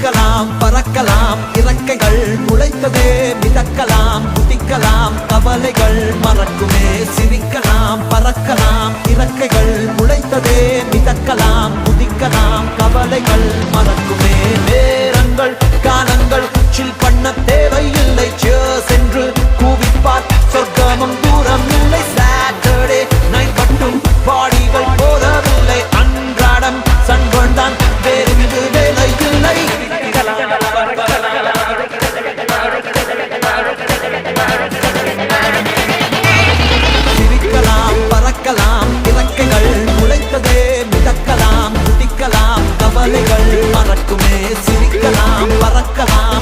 சிரிக்கலாம் பறக்கலாம் இறக்கைகள் முளைத்ததே மிதக்கலாம் குதிக்கலாம் கவலைகள் மறக்குமே சிரிக்கலாம் பறக்கலாம் இறக்கைகள் முளைத்ததே மிதக்கலாம் குதிக்கலாம் கவலைகள் மறக்குமே நேரங்கள் காலங்கள் சில் பண்ண தேவையில்லை சென்று கூவிப்பார் சொர்க்கமும் தூரம் இல்லை சாட்டர்டே நைட் மட்டும் பாடிகள் போதவில்லை அன்றாடம் சன்பந்தான் வேறு வேலை இல்லை சிரிக்கலாம் பறக்கலாம் இறக்கைகள் முளைத்ததே மிதக்கலாம் குதிக்கலாம் கவலைகள் மறக்குமே சிரிக்கலாம் பறக்கலாம்